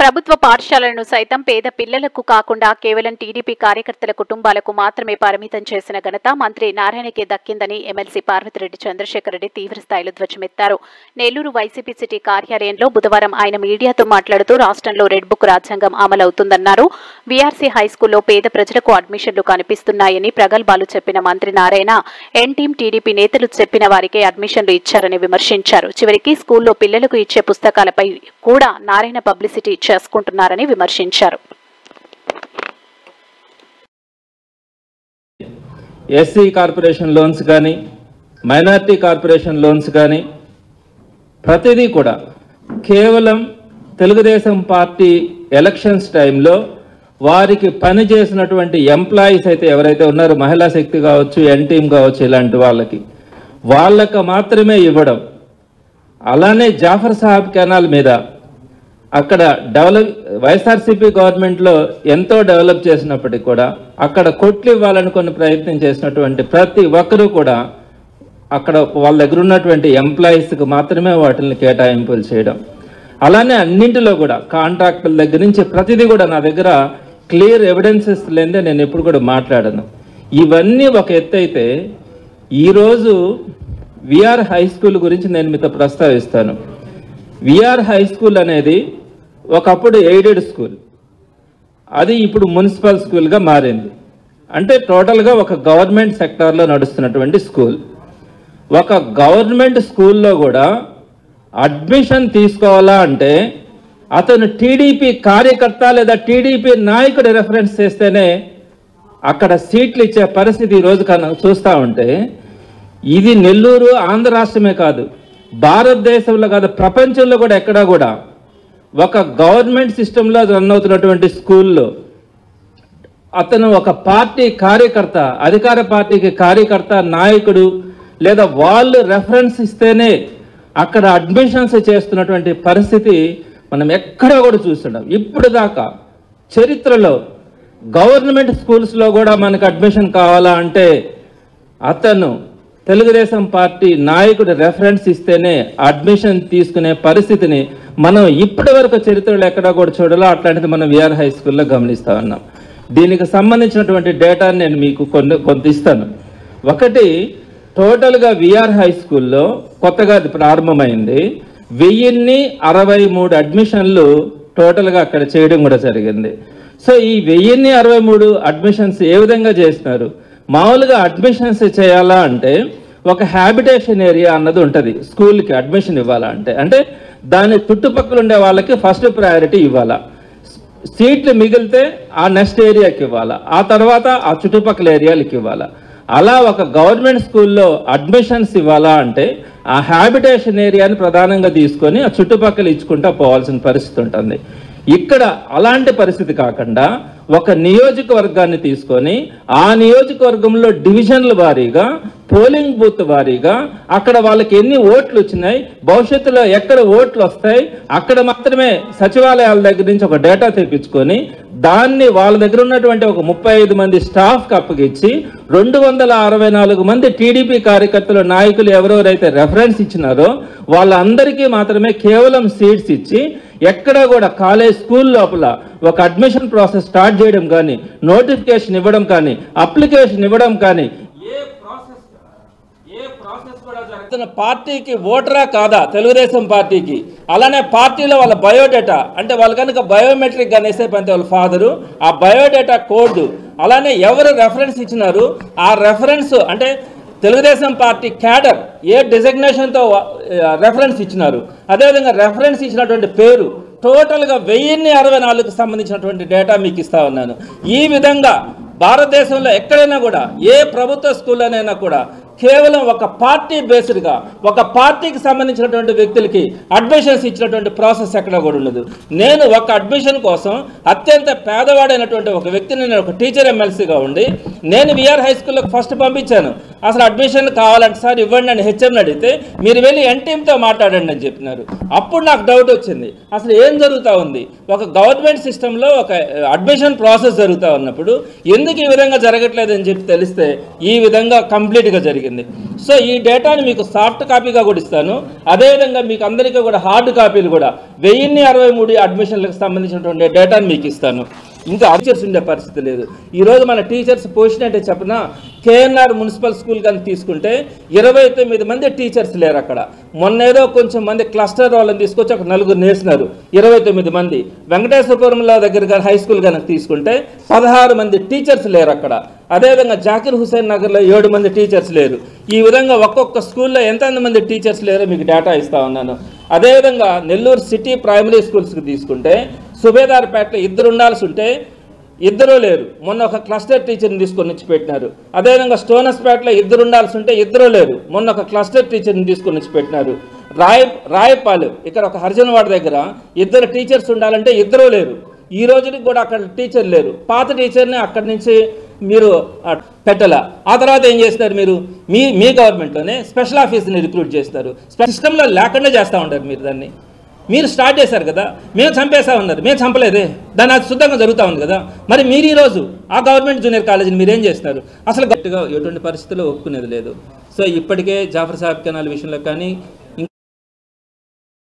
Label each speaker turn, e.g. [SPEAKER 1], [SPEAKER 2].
[SPEAKER 1] ప్రభుత్వ పాఠశాలలను సైతం పేద పిల్లలకు కాకుండా కేవలం టీడీపీ కార్యకర్తల కుటుంబాలకు మాత్రమే పరిమితం చేసిన ఘనత మంత్రి నారాయణకే దక్కిందని ఎమ్మెల్సీ పార్వతిరెడ్డి చంద్రశేఖర్ రెడ్డి తీవ్రస్థాయిలో ధ్వజమెత్తారు. నెల్లూరు వైసీపీ సిటీ కార్యాలయంలో బుధవారం ఆయన మీడియాతో మాట్లాడుతూ రాష్ట్రంలో రెడ్ బుక్ రాజ్యాంగం అమలవుతుందన్నారు. వీఆర్సీ హైస్కూల్లో పేద ప్రజలకు అడ్మిషన్లు కనిపిస్తున్నాయని ప్రగల్భాలు చెప్పిన మంత్రి నారాయణ ఎన్టీం టీడీపీ నేతలు చెప్పిన వారికే అడ్మిషన్లు ఇచ్చారని విమర్శించారు. చివరికి స్కూల్లో పిల్లలకు ఇచ్చే పుస్తకాలపై కూడా నారాయణ పబ్లిసిటీ చేసుకుంటున్నారని విమర్శించారు.
[SPEAKER 2] ఎస్సీ కార్పొరేషన్ లోన్స్ కానీ మైనారిటీ కార్పొరేషన్ లోన్స్ కానీ ప్రతిదీ కూడా కేవలం తెలుగుదేశం పార్టీ ఎలక్షన్స్ టైంలో వారికి పని చేసినటువంటి ఎంప్లాయీస్ అయితే ఎవరైతే ఉన్నారో మహిళా శక్తి కావచ్చు, ఎన్టీం కావచ్చు, ఇలాంటి వాళ్ళకి మాత్రమే ఇవ్వడం. అలానే జాఫర్ సాహెబ్ కెనాల్ మీద అక్కడ వైఎస్ఆర్సీపీ గవర్నమెంట్లో ఎంతో డెవలప్ చేసినప్పటికీ కూడా అక్కడ కొట్లు ఇవ్వాలని కొన్ని ప్రయత్నం చేసినటువంటి ప్రతి ఒక్కరూ కూడా అక్కడ వాళ్ళ దగ్గర ఉన్నటువంటి ఎంప్లాయీస్కి మాత్రమే వాటిని కేటాయింపులు చేయడం. అలానే అన్నింటిలో కూడా కాంట్రాక్టుల దగ్గర నుంచి ప్రతిదీ కూడా నా దగ్గర క్లియర్ ఎవిడెన్సెస్ లేదే నేను ఎప్పుడు కూడా మాట్లాడను. ఇవన్నీ ఒక ఎత్తు అయితే ఈరోజు విఆర్ హై స్కూల్ గురించి నేను మీతో ప్రస్తావిస్తాను. విఆర్ హై స్కూల్ అనేది ఒకప్పుడు ఎయిడెడ్ స్కూల్, అది ఇప్పుడు మున్సిపల్ స్కూల్గా మారింది. అంటే టోటల్గా ఒక గవర్నమెంట్ సెక్టార్లో నడుస్తున్నటువంటి స్కూల్. ఒక గవర్నమెంట్ స్కూల్లో కూడా అడ్మిషన్ తీసుకోవాలా అంటే అతను టీడీపీ కార్యకర్త లేదా టీడీపీ నాయకుడు రెఫరెన్స్ చేస్తేనే అక్కడ సీట్లు ఇచ్చే పరిస్థితి ఈరోజు చూస్తూ ఉంటే ఇది నెల్లూరు ఆంధ్ర రాష్ట్రమే కాదు, భారతదేశంలో కాదు, ప్రపంచంలో కూడా ఎక్కడా కూడా ఒక గవర్నమెంట్ సిస్టంలో రన్ అవుతున్నటువంటి స్కూల్లో అతను ఒక పార్టీ కార్యకర్త, అధికార పార్టీకి కార్యకర్త, నాయకుడు లేదా వాళ్ళు రెఫరెన్స్ ఇస్తేనే అక్కడ అడ్మిషన్స్ చేస్తున్నటువంటి పరిస్థితి మనం ఎక్కడా కూడా చూస్తున్నాం. ఇప్పుడు దాకా చరిత్రలో గవర్నమెంట్ స్కూల్స్లో కూడా మనకు అడ్మిషన్ కావాలా అంటే అతను తెలుగుదేశం పార్టీ నాయకుడు రెఫరెన్స్ ఇస్తేనే అడ్మిషన్ తీసుకునే పరిస్థితిని మనం ఇప్పటి వరకు చరిత్రలో ఎక్కడా కూడా చూడాలో అట్లాంటిది మనం విఆర్ హై స్కూల్లో గమనిస్తూ ఉన్నాం. దీనికి సంబంధించినటువంటి డేటాని నేను మీకు కొంత ఇస్తాను. ఒకటి, టోటల్గా విఆర్ హై స్కూల్లో కొత్తగా అది ప్రారంభమైంది. 1063 అడ్మిషన్లు టోటల్గా అక్కడ చేయడం కూడా జరిగింది. సో ఈ 1063 అడ్మిషన్స్ ఏ విధంగా చేస్తున్నారు? మామూలుగా అడ్మిషన్స్ చేయాలా అంటే ఒక హ్యాబిటేషన్ ఏరియా అన్నది ఉంటుంది స్కూల్కి అడ్మిషన్ ఇవ్వాలా అంటే దాని చుట్టుపక్కల ఉండే వాళ్ళకి ఫస్ట్ ప్రయారిటీ ఇవ్వాలా. సీట్లు మిగిలితే ఆ నెక్స్ట్ ఏరియాకి ఇవ్వాలా, ఆ తర్వాత ఆ చుట్టుపక్కల ఏరియాలకి ఇవ్వాలా. అలా ఒక గవర్నమెంట్ స్కూల్లో అడ్మిషన్స్ ఇవ్వాలా అంటే ఆ హ్యాబిటేషన్ ఏరియాని ప్రధానంగా తీసుకొని ఆ చుట్టుపక్కల ఇచ్చుకుంటూ పోవాల్సిన పరిస్థితి ఉంటుంది. ఇక్కడ అలాంటి పరిస్థితి కాకుండా ఒక నియోజకవర్గాన్ని తీసుకొని ఆ నియోజకవర్గంలో డివిజన్ల వారీగా, పోలింగ్ బూత్ వారీగా అక్కడ వాళ్ళకి ఎన్ని ఓట్లు వచ్చినాయి, భవిష్యత్తులో ఎక్కడ ఓట్లు వస్తాయి, అక్కడ మాత్రమే సచివాలయాల దగ్గర నుంచి ఒక డేటా తెప్పించుకొని దాన్ని వాళ్ళ దగ్గర ఉన్నటువంటి ఒక 35 మంది స్టాఫ్కి అప్పగించి 264 మంది టీడీపీ కార్యకర్తలు, నాయకులు ఎవరెవరైతే రెఫరెన్స్ ఇచ్చినారో వాళ్ళందరికీ మాత్రమే కేవలం సీట్స్ ఇచ్చి ఎక్కడ కూడా కాలేజ్ స్కూల్ లోపల ఒక అడ్మిషన్ ప్రాసెస్ స్టార్ట్ చేయడం కానీ, నోటిఫికేషన్ ఇవ్వడం కానీ, అప్లికేషన్ ఇవ్వడం కానీ ఏ ప్రాసెస్ కూడా జరుగుతున్న పార్టీకి ఓటరా కాదా తెలుగుదేశం పార్టీకి. అలానే పార్టీలో వాళ్ళ బయోడేటా అంటే వాళ్ళు కనుక బయోమెట్రిక్ కానీ వేసే పంతే వాళ్ళ ఫాదరు ఆ బయోడేటా కోడ్, అలానే ఎవరు రెఫరెన్స్ ఇచ్చినారు ఆ రెఫరెన్స్ అంటే తెలుగుదేశం పార్టీ క్యాడర్ ఏ డిజిగ్నేషన్తో రెఫరెన్స్ ఇచ్చినారు, అదేవిధంగా రెఫరెన్స్ ఇచ్చినటువంటి పేరు, టోటల్గా 1064కు సంబంధించినటువంటి డేటా మీకు ఇస్తా ఉన్నాను. ఈ విధంగా భారతదేశంలో ఎక్కడైనా కూడా ఏ ప్రభుత్వ స్కూల్లోనైనా కూడా కేవలం ఒక పార్టీ బేస్డ్గా ఒక పార్టీకి సంబంధించినటువంటి వ్యక్తులకి అడ్మిషన్స్ ఇచ్చినటువంటి ప్రాసెస్ ఎక్కడ కూడా ఉండదు. నేను ఒక అడ్మిషన్ కోసం అత్యంత పేదవాడైనటువంటి ఒక వ్యక్తిని నేను ఒక టీచర్ ఎమ్మెల్సీగా ఉండి నేను విఆర్ హై స్కూల్లోకి ఫస్ట్ పంపించాను. అసలు అడ్మిషన్ కావాలంటే సార్ ఇవ్వండి అని హెచ్ఎంని అడిగితే మీరు వెళ్ళి ఎన్టీంతో మాట్లాడండి అని చెప్పినారు. అప్పుడు నాకు డౌట్ వచ్చింది, అసలు ఏం జరుగుతూ ఉంది? ఒక గవర్నమెంట్ సిస్టంలో ఒక అడ్మిషన్ ప్రాసెస్ జరుగుతూ ఉన్నప్పుడు ఎందుకు ఈ విధంగా జరగట్లేదు అని చెప్పి తెలిస్తే ఈ విధంగా కంప్లీట్గా జరిగింది. జరిగింది. సో ఈ డేటాని మీకు సాఫ్ట్ కాపీగా కూడా ఇస్తాను. అదేవిధంగా మీకు అందరికీ కూడా హార్డ్ కాపీలు కూడా 1063 అడ్మిషన్లకు సంబంధించినటువంటి డేటాని మీకు ఇస్తాను. ఇంకా టీచర్స్ ఉండే పరిస్థితి లేదు. ఈరోజు మన టీచర్స్ పొజిషన్ అంటే చెప్పిన కేఎన్ఆర్ మున్సిపల్ స్కూల్ కానీ తీసుకుంటే 29 మంది టీచర్స్ లేరు అక్కడ. మొన్నేదో కొంచెం మంది క్లస్టర్ వాళ్ళని తీసుకొచ్చి ఒక 4 నేసినారు, 29 మంది. వెంకటేశ్వరపురంలో దగ్గర కానీ హై స్కూల్ కనుక తీసుకుంటే 16 మంది టీచర్స్ లేరు అక్కడ. అదేవిధంగా జాకిర్ హుసేన్ నగర్లో 7 మంది టీచర్స్ లేరు. ఈ విధంగా ఒక్కొక్క స్కూల్లో ఎంతమంది టీచర్స్ లేరో మీకు డేటా ఇస్తా ఉన్నాను. అదేవిధంగా నెల్లూరు సిటీ ప్రైమరీ స్కూల్స్కి తీసుకుంటే సుబేదార్పేటలో 2 ఉండాల్సి ఉంటే 2 లేరు. మొన్న ఒక క్లస్టర్ టీచర్ని తీసుకొని వచ్చి పెట్టినారు. అదేవిధంగా స్టోనస్పేటలో 2 ఉండాల్సి ఉంటే 2 లేరు. మొన్న ఒక క్లస్టర్ టీచర్ని తీసుకొని వచ్చి పెట్టినారు. రాయపాలెం ఇక్కడ ఒక హరిజనవాడ దగ్గర 2 టీచర్స్ ఉండాలంటే 2 లేరు. ఈ రోజుకి కూడా అక్కడ టీచర్ లేరు. పాత టీచర్ని అక్కడి నుంచి మీరు పెట్టాలా. ఆ తర్వాత ఏం చేస్తారు మీరు మీ గవర్నమెంట్లోనే స్పెషల్ ఆఫీస్ని రిక్రూట్ చేస్తారు. సిస్టంలో లేకుండా చేస్తూ ఉంటారు మీరు దాన్ని. మీరు స్టార్ట్ చేశారు కదా, మేము చంపేసా ఉన్నారు, మేము చంపలేదే, దాన్ని అది శుద్ధంగా జరుగుతూ ఉంది కదా. మరి మీరు ఈరోజు ఆ గవర్నమెంట్ జూనియర్ కాలేజీని మీరేం చేస్తున్నారు? అసలు గట్టిగా ఎటువంటి పరిస్థితుల్లో ఒప్పుకునేది లేదు. సో ఇప్పటికే జాఫర్ సాహెబ్ కెనాల్ విషయంలో కానీ